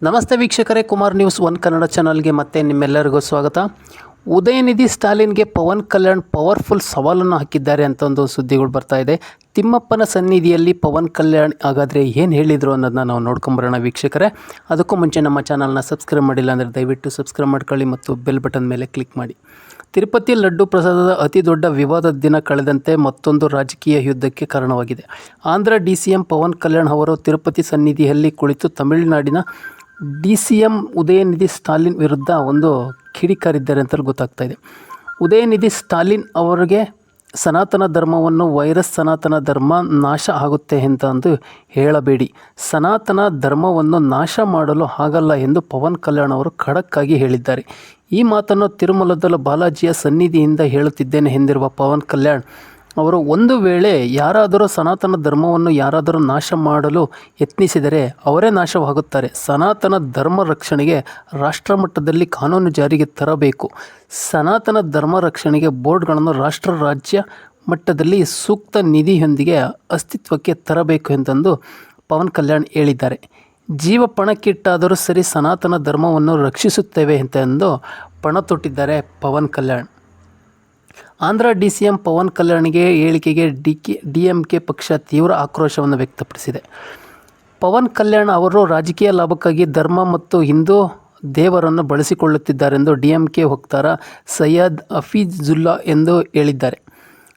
ನಮಸ್ತೆ ವೀಕ್ಷಕರೇ, Kumar news one Kannada ಚಾನಲ್ಗೆ ಮತ್ತೆ ನಿಮ್ಮೆಲ್ಲರಿಗೂ ಸ್ವಾಗತ. ಉದಯನಿಧಿ ಸ್ಟಾಲಿನ್ಗೆ ಪವನ್ ಕಲ್ಯಾಣ್ ಪವರ್ಫುಲ್ ಸವಾಲನ್ನು ಹಾಕಿದ್ದಾರೆ ಅಂತ ಒಂದು ಸುದ್ದಿಗಳು ಬರ್ತಾ ಇದೆ. ತಿಮ್ಮಪ್ಪನ ಸನ್ನಿಧಿಯಲ್ಲಿ ಪವನ್ ಕಲ್ಯಾಣ್ ಹಾಗಾದರೆ ಏನು ಹೇಳಿದರು ಅನ್ನೋದನ್ನ ನಾವು ನೋಡ್ಕೊಂಬರೋಣ ವೀಕ್ಷಕರೇ. ಅದಕ್ಕೂ ಮುಂಚೆ ನಮ್ಮ ಚಾನಲ್ನ ಸಬ್ಸ್ಕ್ರೈಬ್ ಮಾಡಿಲ್ಲ ಅಂದರೆ ದಯವಿಟ್ಟು ಸಬ್ಸ್ಕ್ರೈಬ್ ಮಾಡ್ಕೊಳ್ಳಿ ಮತ್ತು ಬೆಲ್ ಬಟನ್ ಮೇಲೆ ಕ್ಲಿಕ್ ಮಾಡಿ. ತಿರುಪತಿ ಲಡ್ಡು ಪ್ರಸಾದದ ಅತಿ ದೊಡ್ಡ ವಿವಾದದ ದಿನ ಕಳೆದಂತೆ ಮತ್ತೊಂದು ರಾಜಕೀಯ ಯುದ್ಧಕ್ಕೆ ಕಾರಣವಾಗಿದೆ. ಆಂಧ್ರ ಡಿ.ಸಿ.ಎಂ ಪವನ್ ಕಲ್ಯಾಣ್ ಅವರು ತಿರುಪತಿ ಸನ್ನಿಧಿಯಲ್ಲಿ ಕುಳಿತು ತಮಿಳುನಾಡಿನ ಡಿ.ಸಿ.ಎಂ ಉದಯನಿಧಿ ಸ್ಟಾಲಿನ್ ವಿರುದ್ಧ ಒಂದು ಕಿಡಿಕಾರಿದ್ದಾರೆ ಅಂತಲೂ ಗೊತ್ತಾಗ್ತಾ ಇದೆ. ಉದಯನಿಧಿ ಸ್ಟಾಲಿನ್ ಅವರಿಗೆ ಸನಾತನ ಧರ್ಮವನ್ನು ಸನಾತನ ಧರ್ಮ ನಾಶ ಆಗುತ್ತೆ ಅಂತ ಹೇಳಬೇಡಿ, ಸನಾತನ ಧರ್ಮವನ್ನು ನಾಶ ಮಾಡಲು ಆಗಲ್ಲ ಎಂದು ಪವನ್ ಕಲ್ಯಾಣ್ ಅವರು ಖಡಕ್ಕಾಗಿ ಹೇಳಿದ್ದಾರೆ. ಈ ಮಾತನ್ನು ತಿರುಮಲದ ಬಾಲಾಜಿಯ ಸನ್ನಿಧಿಯಿಂದ ಹೇಳುತ್ತಿದ್ದೇನೆ ಎಂದಿರುವ ಪವನ್ ಕಲ್ಯಾಣ್ ಅವರು, ಒಂದು ವೇಳೆ ಯಾರಾದರೂ ಸನಾತನ ಧರ್ಮವನ್ನು ಯಾರಾದರೂ ನಾಶ ಮಾಡಲು ಯತ್ನಿಸಿದರೆ ಅವರೇ ನಾಶವಾಗುತ್ತಾರೆ. ಸನಾತನ ಧರ್ಮ ರಕ್ಷಣೆಗೆ ರಾಷ್ಟ್ರ ಮಟ್ಟದಲ್ಲಿ ಕಾನೂನು ಜಾರಿಗೆ ತರಬೇಕು. ಸನಾತನ ಧರ್ಮ ರಕ್ಷಣೆಗೆ ಬೋರ್ಡ್ಗಳನ್ನು ರಾಷ್ಟ್ರ ರಾಜ್ಯ ಮಟ್ಟದಲ್ಲಿ ಸೂಕ್ತ ನಿಧಿಯೊಂದಿಗೆ ಅಸ್ತಿತ್ವಕ್ಕೆ ತರಬೇಕು ಎಂತಂದು ಪವನ್ ಕಲ್ಯಾಣ್ ಹೇಳಿದ್ದಾರೆ. ಜೀವ ಪಣಕ್ಕಿಟ್ಟಾದರೂ ಸರಿ ಸನಾತನ ಧರ್ಮವನ್ನು ರಕ್ಷಿಸುತ್ತೇವೆ ಎಂದು ಪಣ ತೊಟ್ಟಿದ್ದಾರೆ ಪವನ್ ಕಲ್ಯಾಣ್. ಆಂಧ್ರ ಡಿ.ಸಿ.ಎಂ ಪವನ್ ಕಲ್ಯಾಣ್ಗೆ ಹೇಳಿಕೆಗೆ ಡಿ.ಎಂ.ಕೆ ಪಕ್ಷ ತೀವ್ರ ಆಕ್ರೋಶವನ್ನು ವ್ಯಕ್ತಪಡಿಸಿದೆ. ಪವನ್ ಕಲ್ಯಾಣ್ ಅವರು ರಾಜಕೀಯ ಲಾಭಕ್ಕಾಗಿ ಧರ್ಮ ಮತ್ತು ಹಿಂದೂ ದೇವರನ್ನು ಬಳಸಿಕೊಳ್ಳುತ್ತಿದ್ದಾರೆಂದು ಡಿ.ಎಂ.ಕೆ ವಕ್ತಾರ ಸೈಯದ್ ಹಫೀಜುಲ್ಲಾ ಎಂದು ಹೇಳಿದ್ದಾರೆ.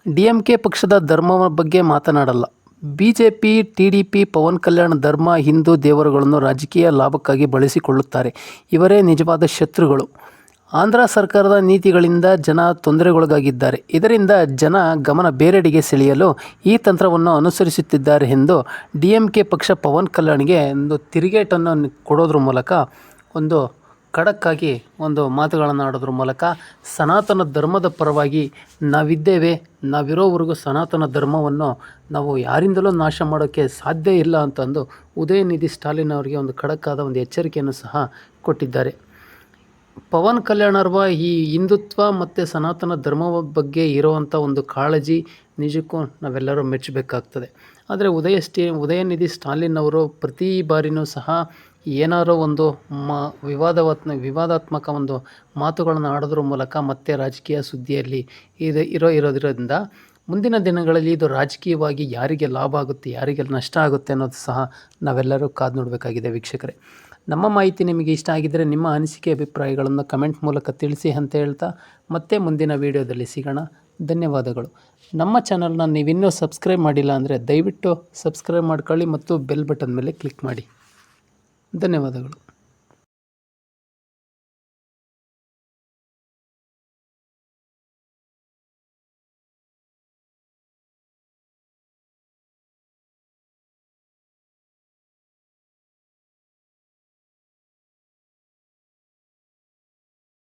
ಡಿ.ಎಂ.ಕೆ ಪಕ್ಷದ ಧರ್ಮದ ಬಗ್ಗೆ ಮಾತನಾಡಲ್ಲ. ಬಿಜೆಪಿ, ಟಿಡಿಪಿ, ಪವನ್ ಕಲ್ಯಾಣ್ ಧರ್ಮ, ಹಿಂದೂ ದೇವರುಗಳನ್ನು ರಾಜಕೀಯ ಲಾಭಕ್ಕಾಗಿ ಬಳಸಿಕೊಳ್ಳುತ್ತಾರೆ. ಇವರೇ ನಿಜವಾದ ಶತ್ರುಗಳು. ಆಂಧ್ರ ಸರ್ಕಾರದ ನೀತಿಗಳಿಂದ ಜನ ತೊಂದರೆಗೊಳಗಾಗಿದ್ದಾರೆ. ಇದರಿಂದ ಜನ ಗಮನ ಬೇರೆಡೆಗೆ ಸೆಳೆಯಲು ಈ ತಂತ್ರವನ್ನು ಅನುಸರಿಸುತ್ತಿದ್ದಾರೆ ಎಂದು ಡಿ.ಎಂ.ಕೆ ಪಕ್ಷ ಪವನ್ ಕಲ್ಯಾಣ್ಗೆ ಒಂದು ತಿರುಗೇಟನ್ನು ಕೊಡೋದ್ರ ಮೂಲಕ ಒಂದು ಖಡಕ್ಕಾಗಿ ಒಂದು ಮಾತುಗಳನ್ನು ಆಡೋದ್ರ ಮೂಲಕ ಸನಾತನ ಧರ್ಮದ ಪರವಾಗಿ ನಾವಿದ್ದೇವೆ, ನಾವಿರೋವರೆಗೂ ಸನಾತನ ಧರ್ಮವನ್ನು ನಾವು ಯಾರಿಂದಲೂ ನಾಶ ಮಾಡೋಕ್ಕೆ ಸಾಧ್ಯ ಇಲ್ಲ ಅಂತಂದು ಉದಯನಿಧಿ ಸ್ಟಾಲಿನ್ ಅವರಿಗೆ ಒಂದು ಖಡಕ್ಕಾದ ಒಂದು ಎಚ್ಚರಿಕೆಯನ್ನು ಸಹ ಕೊಟ್ಟಿದ್ದಾರೆ. ಪವನ್ ಕಲ್ಯಾಣ್ ಅವರ ಈ ಹಿಂದುತ್ವ ಮತ್ತು ಸನಾತನ ಧರ್ಮದ ಬಗ್ಗೆ ಇರುವಂಥ ಒಂದು ಕಾಳಜಿ ನಿಜಕ್ಕೂ ನಾವೆಲ್ಲರೂ ಮೆಚ್ಚಬೇಕಾಗ್ತದೆ. ಆದರೆ ಉದಯನಿಧಿ ಸ್ಟಾಲಿನ್ ಅವರು ಪ್ರತಿ ಬಾರಿನೂ ಸಹ ಏನಾರೋ ಒಂದು ವಿವಾದಾತ್ಮಕ ಒಂದು ಮಾತುಗಳನ್ನು ಆಡೋದ್ರ ಮೂಲಕ ಮತ್ತೆ ರಾಜಕೀಯ ಸುದ್ದಿಯಲ್ಲಿ ಇರೋದ್ರಿಂದ ಮುಂದಿನ ದಿನಗಳಲ್ಲಿ ಇದು ರಾಜಕೀಯವಾಗಿ ಯಾರಿಗೆ ಲಾಭ ಆಗುತ್ತೆ, ಯಾರಿಗೆ ನಷ್ಟ ಆಗುತ್ತೆ ಅನ್ನೋದು ಸಹ ನಾವೆಲ್ಲರೂ ಕಾದು ನೋಡಬೇಕಾಗಿದೆ ವೀಕ್ಷಕರೇ. ನಮ್ಮ ಮಾಹಿತಿ ನಿಮಗೆ ಇಷ್ಟ ಆಗಿದ್ದರೆ ನಿಮ್ಮ ಅನಿಸಿಕೆ ಅಭಿಪ್ರಾಯಗಳನ್ನು ಕಮೆಂಟ್ ಮೂಲಕ ತಿಳಿಸಿ ಅಂತ ಹೇಳ್ತಾ ಮತ್ತೆ ಮುಂದಿನ ವೀಡಿಯೋದಲ್ಲಿ ಸಿಗೋಣ. ಧನ್ಯವಾದಗಳು. ನಮ್ಮ ಚಾನಲ್ನ ನೀವಿನ್ನೂ ಸಬ್ಸ್ಕ್ರೈಬ್ ಮಾಡಿಲ್ಲ ಅಂದರೆ ದಯವಿಟ್ಟು ಸಬ್ಸ್ಕ್ರೈಬ್ ಮಾಡ್ಕೊಳ್ಳಿ ಮತ್ತು ಬೆಲ್ ಬಟನ್ ಮೇಲೆ ಕ್ಲಿಕ್ ಮಾಡಿ. ಧನ್ಯವಾದಗಳು.